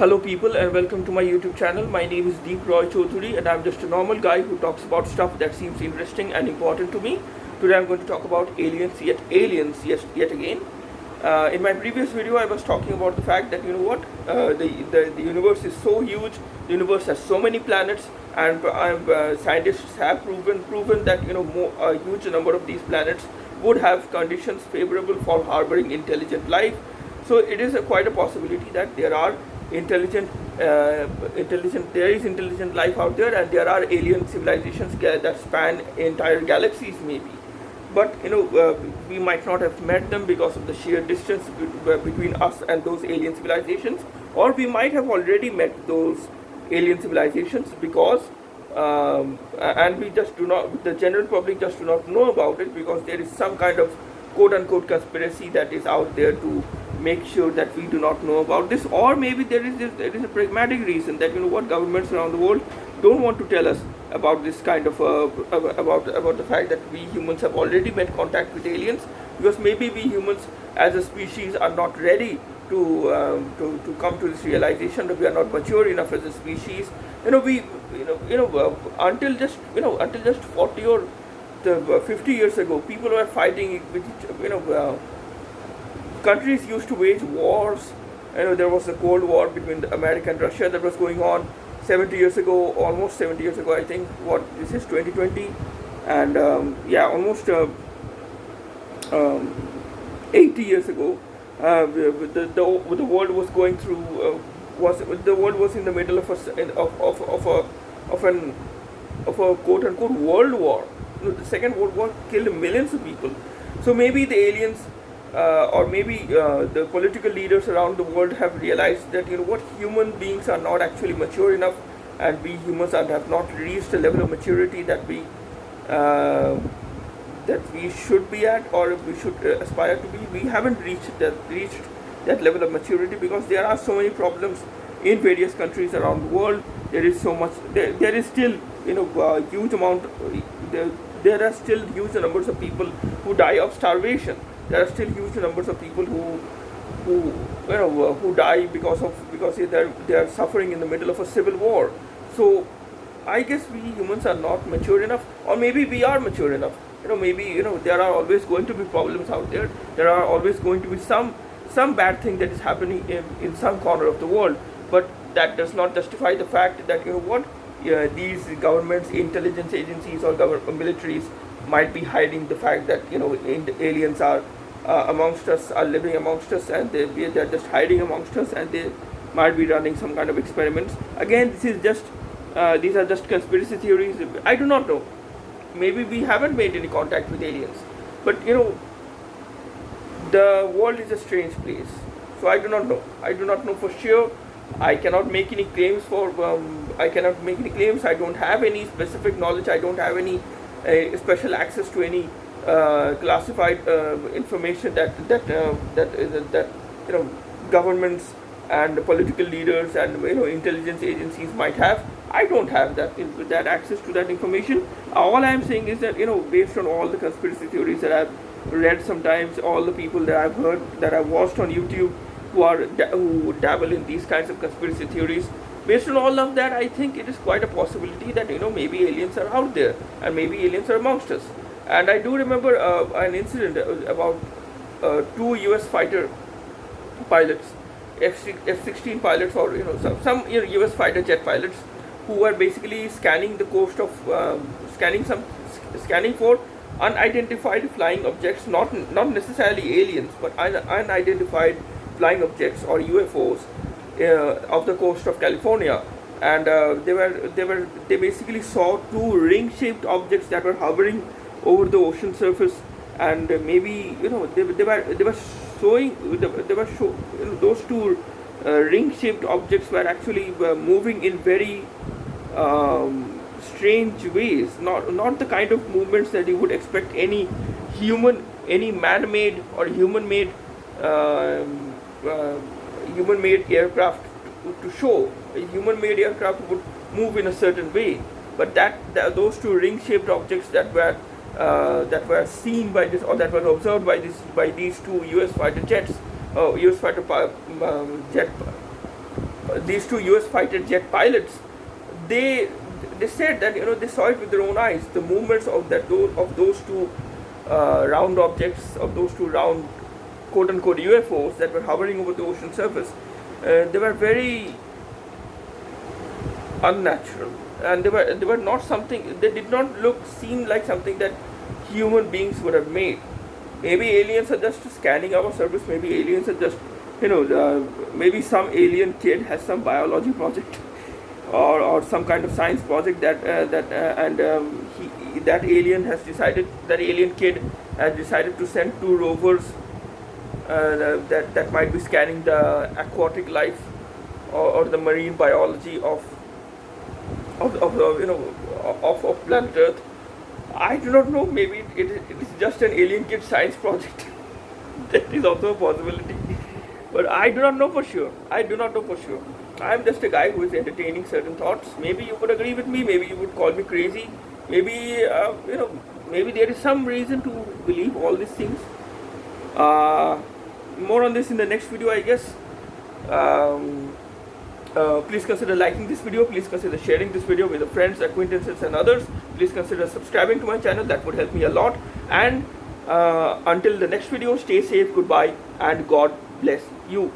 Hello people and welcome to my YouTube channel. My name is Deep Roy Chaudhary and I'm just a normal guy who talks about stuff that seems interesting and important to me. Today I'm going to talk about aliens yet again. In my previous video I was talking about the fact that the universe is so huge, the universe has so many planets, and scientists have proven that a huge number of these planets would have conditions favorable for harboring intelligent life. So it is quite a possibility that there is intelligent life out there, and there are alien civilizations that span entire galaxies maybe. But we might not have met them because of the sheer distance between us and those alien civilizations, or we might have already met those alien civilizations because and we just do not, the general public just do not know about it, because there is some kind of quote unquote conspiracy that is out there to make sure that we do not know about this. Or maybe there is a pragmatic reason that governments around the world don't want to tell us about this kind of about the fact that we humans have already made contact with aliens, because maybe we humans as a species are not ready to come to this realization that we are not mature enough as a species. Until just 40 or 50 years ago, people were fighting with countries used to wage wars. There was a Cold War between America and Russia that was going on 70 years ago, almost 70 years ago, I think. This is 2020, and almost 80 years ago. The world was going through the world was in the middle of a quote unquote world war. The Second World War killed millions of people. So maybe the aliens or maybe the political leaders around the world have realized that human beings are not actually mature enough, and we humans have not reached a level of maturity that we should be at, or we should aspire to be. We haven't reached that level of maturity because there are so many problems in various countries around the world. There is so much. There is still huge amount. There are still huge numbers of people who die of starvation. There are still huge numbers of people who die because they are suffering in the middle of a civil war. So I guess we humans are not mature enough, or maybe we are mature enough. Maybe there are always going to be problems out there. There are always going to be some bad thing that is happening in some corner of the world. But that does not justify the fact that these governments, intelligence agencies, or militaries might be hiding the fact that aliens are amongst us, are living amongst us, and they're just hiding amongst us, and they might be running some kind of experiments. Again, these are just conspiracy theories. I do not know. Maybe we haven't made any contact with aliens, but the world is a strange place. So I do not know. I do not know for sure. I cannot make any claims I don't have any specific knowledge. I don't have any special access to any classified information that governments and political leaders and intelligence agencies might have. I don't have that access to that information. All I am saying is that based on all the conspiracy theories that I've read, sometimes all the people that I've heard, that I've watched on YouTube, who dabble in these kinds of conspiracy theories, based on all of that, I think it is quite a possibility that maybe aliens are out there, and maybe aliens are amongst us. And I do remember an incident about two US fighter pilots, F-16 pilots, or some US fighter jet pilots, who were basically scanning the coast of scanning for unidentified flying objects, not necessarily aliens, but unidentified flying objects or UFOs of the coast of California. And they basically saw two ring-shaped objects that were hovering over the ocean surface, and maybe they were showing those two ring-shaped objects were actually moving in very strange ways, not the kind of movements that you would expect any man-made or human-made aircraft to show. A human-made aircraft would move in a certain way, but those two ring-shaped objects that were seen by this, or that were observed by these two US fighter jets, US fighter jet these two US fighter jet pilots, they said that they saw it with their own eyes. The movements of those two round objects, of those two round quote unquote UFOs that were hovering over the ocean surface, they were very unnatural, and they were not something. They did not seem like something that human beings would have made. Maybe aliens are just scanning our surface. Maybe aliens are just maybe some alien kid has some biology project or some kind of science project that alien kid has decided to send two rovers that might be scanning the aquatic life or the marine biology of planet Earth. I do not know. Maybe it is just an alien kid science project. That is also a possibility. But I do not know for sure. I am just a guy who is entertaining certain thoughts. Maybe you would agree with me. Maybe you would call me crazy. Maybe maybe there is some reason to believe all these things. More on this in the next video, I guess. Please consider liking this video. Please consider sharing this video with your friends, acquaintances and others. Please consider subscribing to my channel. That would help me a lot. And until the next video, stay safe, goodbye, and God bless you.